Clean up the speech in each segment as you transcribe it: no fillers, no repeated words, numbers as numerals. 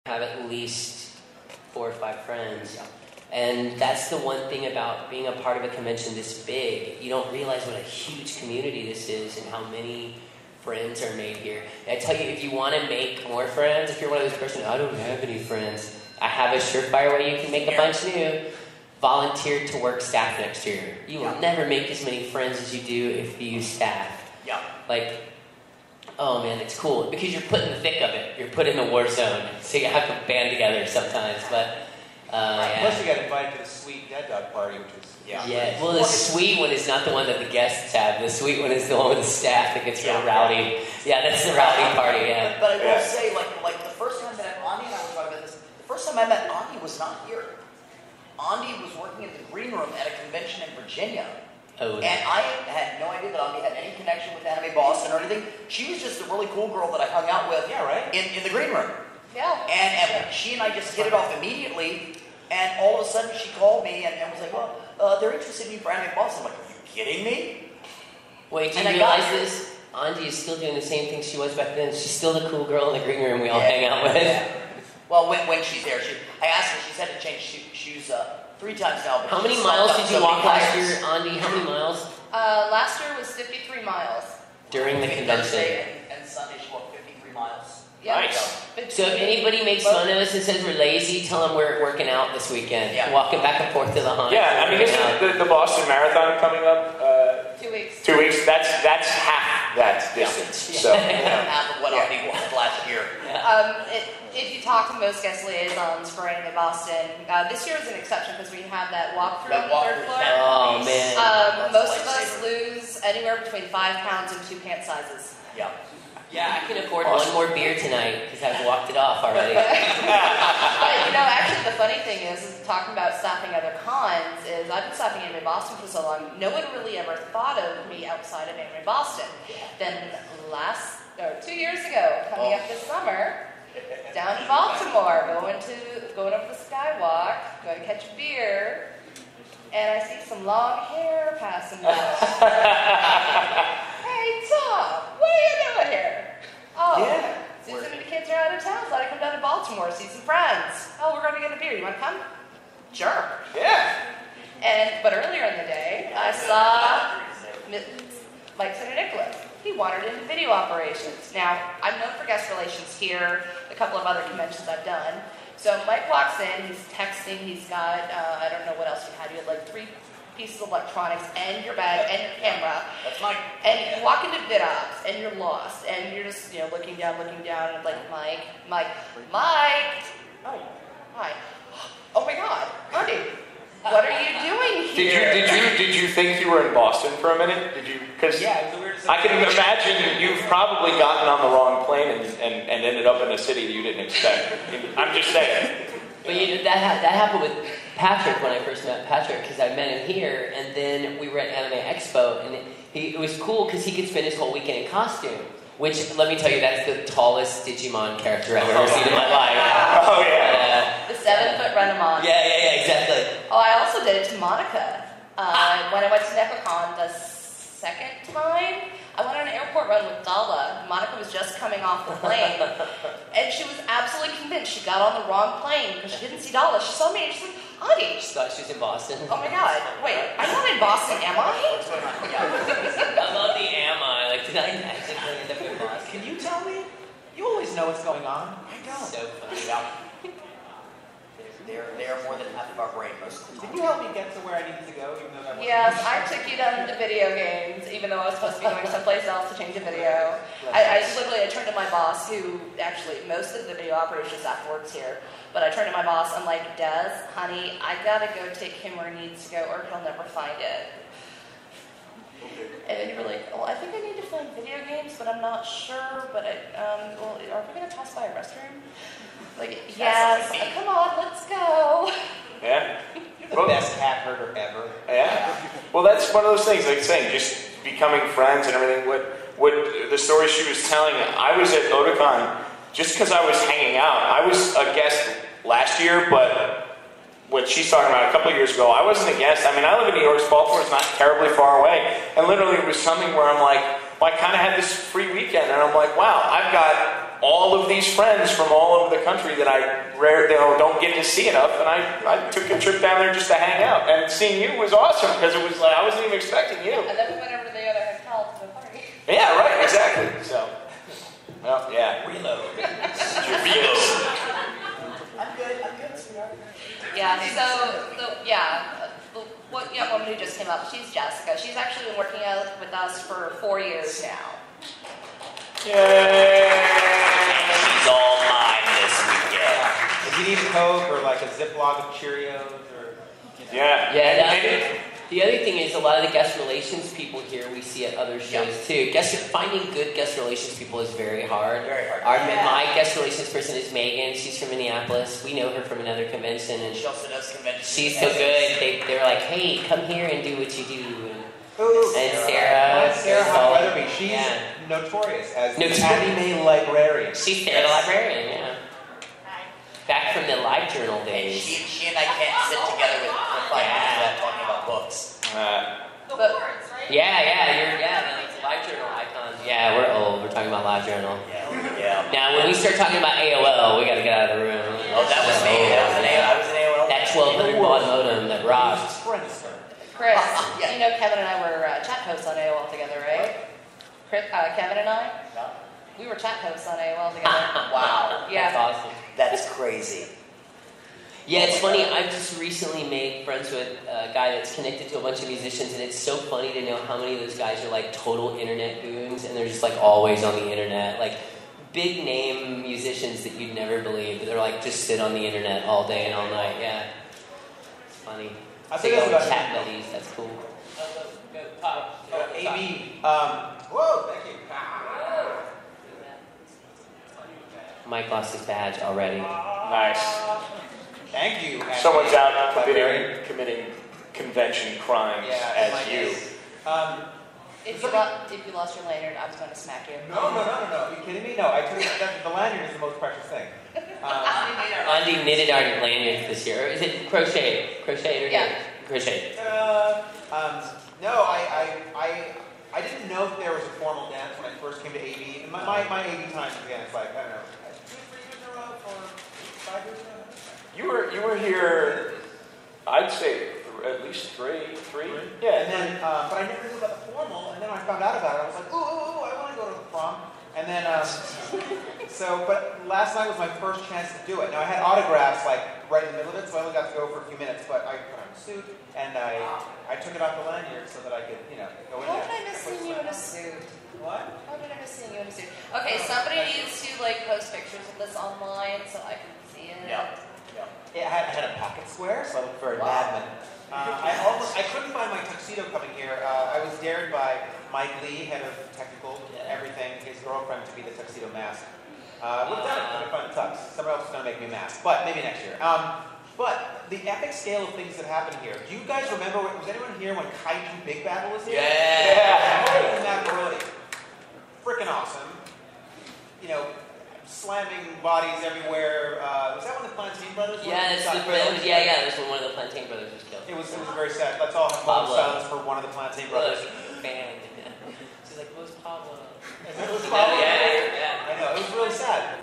have at least 4 or 5 friends. Yeah. And that's the one thing about being a part of a convention this big. You don't realize what a huge community this is and how many friends are made here. I tell you, if you want to make more friends, if you're one of those persons, I don't have any friends, I have a surefire way you can make a bunch new. Volunteer to work staff next year. You will never make as many friends as you do if you use staff. Yeah. Like, oh man, it's cool. Because you're put in the thick of it. You're put in the war zone. So you have to band together sometimes. But plus you got invited to the sweet dead dog party, which is well, the sweet one is not the one that the guests have. The sweet one is the one with the staff that gets real rowdy. Yeah, that's the rowdy party. Yeah. But I will say, like the first time that Andi and I were talking about this, the first time I met Andi was not here. Andi was working at the green room at a convention in Virginia. Oh, and I had no idea that Andi had any connection with Anime Boston or anything. She was just a really cool girl that I hung out with in the green room. Yeah. And she and I just hit it off immediately. And all of a sudden she called me and was like, well, they're interested in you for Anime Boston. I'm like, are you kidding me? Wait, do you realize this? Andi is still doing the same thing she was back then. She's still the cool girl in the green room we all hang out with. Yeah. Well, when she's there, I asked her, she said to change shoes 3 times now. How many miles did you walk last year, Andi? How many miles? Last year was 53 miles. During the convention. Thursday and Sunday she walked 53 miles. Yep. Nice. So if anybody makes fun of us and says we're lazy, tell them we're working out this weekend. Yeah. Walking back and forth to the hunt. Yeah, I mean, isn't the Boston Marathon coming up? 2 weeks. 2 weeks? That's half that distance. Yeah. So half of what Andi walked last year. If you talk to most guest liaisons for Anime Boston, this year is an exception because we have that walkthrough on the 3rd floor. Oh, man. Most of us lose anywhere between 5 pounds and 2 pant sizes. Yeah. Yeah, I can afford one more beer tonight because I've walked it off already. But, actually the funny thing is talking about stopping other cons, is I've been stopping Anime Boston for so long, no one really ever thought of me outside of Anime Boston. Then 2 years ago, coming up this summer, down in Baltimore, going over the Skywalk, going to catch a beer, and I see some long hair passing by. Hey, Tom, what are you doing here? Oh, Susan and the kids are out of town, so I come down to Baltimore, see some friends. Oh, we're going to get a beer. You want to come? Sure. Yeah. But earlier in the day, I saw Mike St. Nicholas. He wandered into video operations. Now, I'm known for guest relations here, a couple of other conventions I've done. So Mike walks in, he's texting, he's got, I don't know what else you had. You had like 3 pieces of electronics and your bag and your camera. That's Mike. And you walk into VidOps and you're lost and you're just, looking down and like, Mike. Oh, hi. Oh my God, Andi, what are you doing here? Did you think you were in Boston for a minute? Did you? Because I can imagine you've probably gotten on the wrong plane and ended up in a city that you didn't expect. I'm just saying. But that happened with Patrick when I first met Patrick, because I met him here, and then we were at Anime Expo, and it was cool because he could spend his whole weekend in costume. Which, let me tell you, that's the tallest Digimon character I've ever seen in my life. Oh, yeah. The 7-foot Renamon. Yeah, exactly. Oh, I also did it to Monica. When I went to NecoCon the 2nd time, I went on an airport run with Dala. Monica was just coming off the plane, and she was absolutely convinced she got on the wrong plane because she didn't see Dala. She saw me, and she's like, Andi. She thought she was in Boston. Oh, my God. Wait, I'm not in Boston, am I? I love the am I. Like, did I magically end up in Boston? Can you tell me? You always know what's going on. I don't. So funny. They're more than half of our brain most of the time. Did you help me get to where I needed to go, even though that wasn't Yes, I took you down to video games, even though I was supposed to be going someplace else to change a video. I turned to my boss, who actually, most of the video operations staff works here, but I turned to my boss, I'm like, Des, honey, I gotta go take him where he needs to go, or he'll never find it. And then you were like, I think I need to find video games, but I'm not sure, but are we gonna pass by a restroom? Like, yes, come on, let's go. Yeah. You're the best cat herder ever. Yeah. Well, that's one of those things, like saying, just becoming friends and everything. What the story she was telling, I was at Otakon just because I was hanging out. I was a guest last year, but what she's talking about a couple of years ago, I wasn't a guest. I mean, I live in New York, so Baltimore is not terribly far away. And literally it was something where I'm like, well, I kind of had this free weekend, and I'm like, wow, I've got all of these friends from all over the country that I don't get to see enough, and I took a trip down there just to hang out. And seeing you was awesome because it was like I wasn't even expecting you. And then we went over to the other hotel to the party. Yeah, right, exactly. So, well, yeah. Reload. Reload. I'm good, sweetheart. Yeah, what young woman who just came up, she's Jessica. She's actually been working out with us for 4 years now. Yay! She's all mine this weekend. If you need a Coke or like a Ziploc of Cheerios or... Yeah. The other thing is a lot of the guest relations people here we see at other shows too. Finding good guest relations people is very hard. Very hard. My guest relations person is Megan. She's from Minneapolis. We know her from another convention, and She also does conventions. she's so good. They're like, hey, come here and do what you do. Ooh, And Sarah. Sarah Weatherby. She's Yeah. notorious as the Notorious. anime librarian. She's Sarah the librarian, yeah. Back from the live journal days. She and I can't sit together with 5 minutes without talking about books. Yeah, the live journal icon. Yeah, we're old. We're talking about live journal. Yeah. Now, when we start talking about AOL, we got to get out of the room. Oh, that was me. I was an AOL. That 1200 baud modem that rocked. Chris, Yeah. you know Kevin and I were chat hosts on AOL together, right? Kevin and I? No. We were chat hosts on AOL together. Wow. Yeah. That's awesome. That's crazy. Yeah, it's funny. I've just recently made friends with a guy that's connected to a bunch of musicians, and it's so funny to know how many of those guys are like total internet goons, and they're just like always on the internet. Like big name musicians that you'd never believe. They're like just sit on the internet all day and all night. Yeah, it's funny. I Big think that's old about chat buddies. That's cool. AB. Whoa, thank you. Mike lost his badge already. Nice. Thank you. Someone's out librarian. committing convention crimes Yeah, as my you. guess. If you lost your lanyard, I was going to smack you. No. Are you kidding me? No, I took the lanyard is the most precious thing. Andy knitted our lanyards this year. Or is it crochet? Crochet or Yeah. Crochet. No, I didn't know that there was a formal dance when I first came to AB. And my AB times again, it's like, I don't know, 2-3 years in a row or 5 years in a row. You were here, I'd say at least three. Yeah. And then, but I never knew about the formal, and then when I found out about it, I was like, ooh, I want to go to the prom. And then, but last night was my first chance to do it. Now I had autographs like right in the middle of it, so I only got to go for a few minutes, but I put on a suit, and I took it off the lanyard so that I could, go in How there. did I miss seeing you in a suit? What? How did I miss seeing you in a suit? Okay, somebody needs to post pictures of this online so I can see it. Yeah. I had a pocket square, so I looked very madman. I couldn't find my tuxedo coming here. I was dared by Mike Lee, head of technical everything, his girlfriend, to be the tuxedo mask. Looked at it, couldn't find the tux. Someone else is going to make me a mask, but maybe next year. But the epic scale of things that happened here. Do you guys remember? Was anyone here when Kaiju Big Battle was here? Yeah. Holy macaroni! Freaking awesome. Slamming bodies everywhere. Was that when the Plantain Brothers? Yeah, that's the brothers. Yeah. That's when one of the Plantain Brothers was killed. It was very sad. Let's all have Pablo. silence for one of the Plantain Brothers. Fan. She's like, who's Pablo? It was Pablo. Yeah. I know. It was really sad.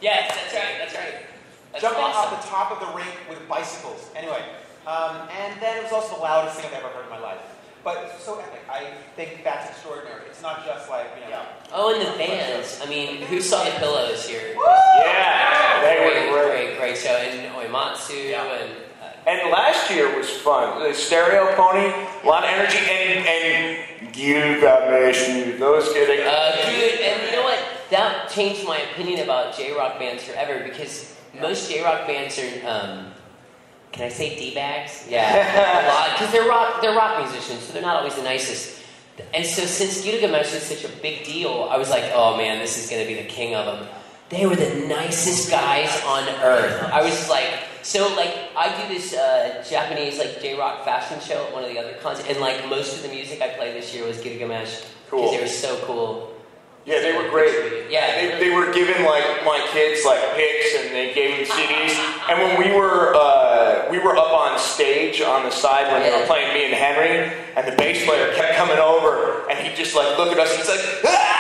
Yes, that's right. That's Jumping awesome. off the top of the rink with bicycles. Anyway, and then it was also the loudest thing I've ever heard in my life. But it's so epic. I think that's extraordinary. It's not just like, Oh, and the bands. I mean, who saw the Pillows here? Yeah, they were Great show. And Oimatsu And last year was fun. The Stereo Pony, a lot of energy, and Gilgamesh, those kids. dude, and you know what? That changed my opinion about J-rock bands forever because most J-rock bands are, can I say D-bags? Yeah, a lot, because they're rock musicians, so they're not always the nicest. And so since Gilgamesh is such a big deal, I was like, oh man, this is going to be the king of them. They were the nicest guys on earth. I was like, I do this Japanese J-rock fashion show at one of the other cons, and most of the music I played this year was Gilgamesh because they were so cool. Yeah, they were great. Yeah, they were giving my kids picks, and they gave them CDs. And when we were up on stage on the side when they were playing me and Henry, and the bass player kept coming over, and he just look at us, and he's like, ah!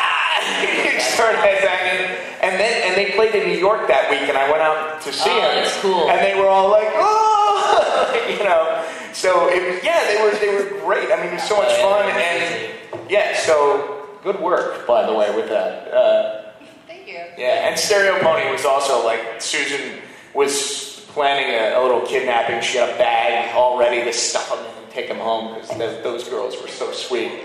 He started headbanging, And they played in New York that week, and I went out to see them. That's cool. And they were all like, oh, you know. So they were great. I mean, it was so much fun, and yeah. So good work, by the way, with that. Thank you. Yeah, and Stereo Pony was also like Susan was planning a little kidnapping. She had a bag all ready to stuff them in and take them home because those girls were so sweet.